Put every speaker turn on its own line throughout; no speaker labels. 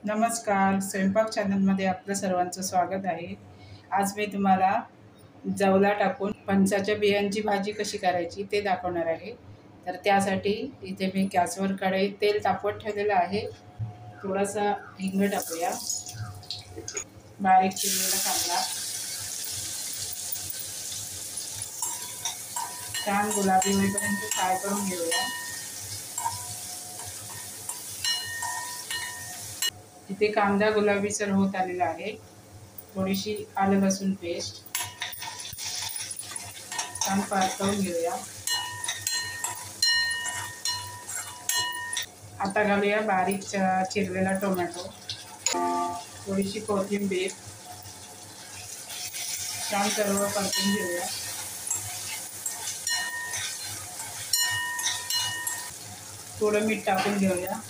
नमस्कार, स्वयंपाक चॅनलमध्ये आपलं सर्वांचं स्वागत आहे। आज मी तुम्हाला जवला टाकून फणसाच्या बियांची भाजी कशी करायची ते दाखवणार आहे। तर त्यासाठी इथे मी गॅसवर कढई तेल तापवत ठेवलेलं आहे। थोडासा हिंग टाकूया, बारीक चिरलेला कांदा, छान गुलाबी होईपर्यंत फ्राय करून घेऊया। इथे कांदा गुलाबीसर होत आलेला आहे। थोडीशी आलं लसूण पेस्ट छान परतवून घेऊया। आता घालूया बारीक चिरलेला टोमॅटो, थोडीशी कोथिंबीर, छान सर्व परतून घेऊया। थोडं मीठ टाकून घेऊया,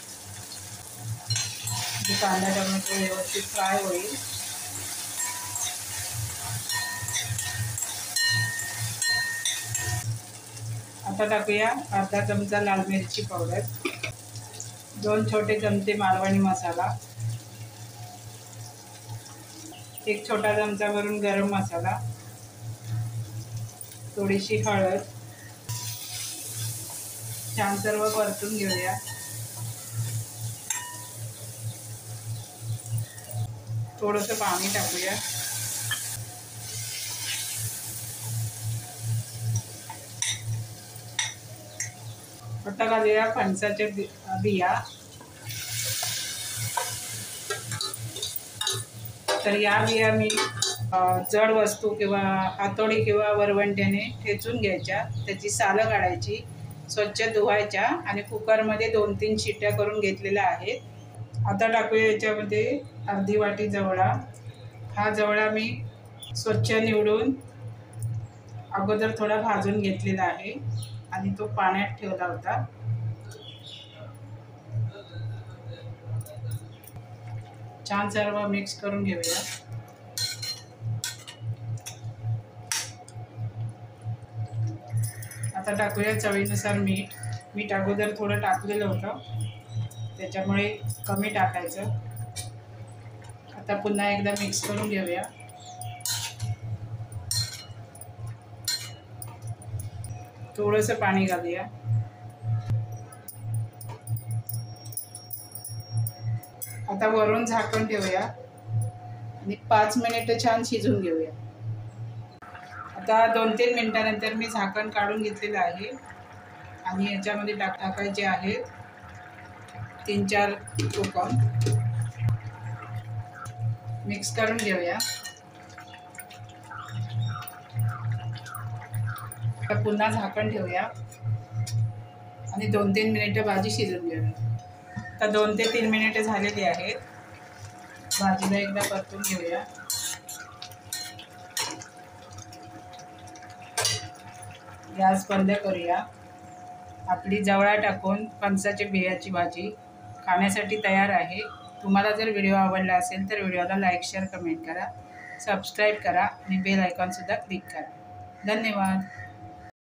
कांदा टोमॅटो व्यवस्थित फ्राय होईल। आता टाकूया अर्धा चमचा लाल मिरची पावडर, 2 छोटे चमचे मालवणी मसाला, 1 छोटा चमचा भरून गरम मसाला, थोडीशी हळद, छान सर्व परतून घेऊया। थोडंसं पाणी टाकूया। आता घालूया फणसाच्या बिया। तर या बिया मी जड वस्तू किंवा हातोडी किंवा वरवंट्याने ठेचून घ्यायच्या, त्याची सालं काढायची, स्वच्छ धुवायच्या आणि कुकरमध्ये 2-3 शिट्ट्या करून घेतलेल्या आहेत। आता टाकूया याच्यामध्ये अर्धी वाटी जवळा। हा जवळा मी स्वच्छ निवडून अगोदर थोडा भाजून घेतलेला आहे आणि तो पाण्यात ठेवला होता। छान सर्व मिक्स करून घेऊया। आता टाकूया चवीनुसार मीठ। मीठ अगोदर थोडं टाकलेलं होतं, त्याच्यामुळे कमी टाकायचं। आता पुन्हा एकदा मिक्स करून घेऊया। थोडंसं पाणी घालूया। आता वरून झाकण ठेवूया आणि 5 मिनिटं छान शिजून घेऊया। आता 2-3 मिनिटानंतर मी झाकण काढून घेतलेलं आहे आणि याच्यामध्ये टाकायचे आहेत 3-4 कोकम। मिक्स करून घेऊया। आता पुन्हा झाकण ठेवूया आणि 2-3 मिनिटं भाजी शिजून घेऊया। आता 2 ते 3 मिनिटं झालेली आहेत। भाजीला एकदा परतून घेऊया। गॅस बंद करूया। आपली जवळा टाकून फणसाच्या बियाची भाजी खाण्यासाठी तयार आहे। तुम्हाला जर व्हिडिओ आवडला असेल तर व्हिडिओला लाईक, शेअर, कमेंट करा, सबस्क्राईब करा आणि बेल आयकॉनसुद्धा क्लिक करा। धन्यवाद।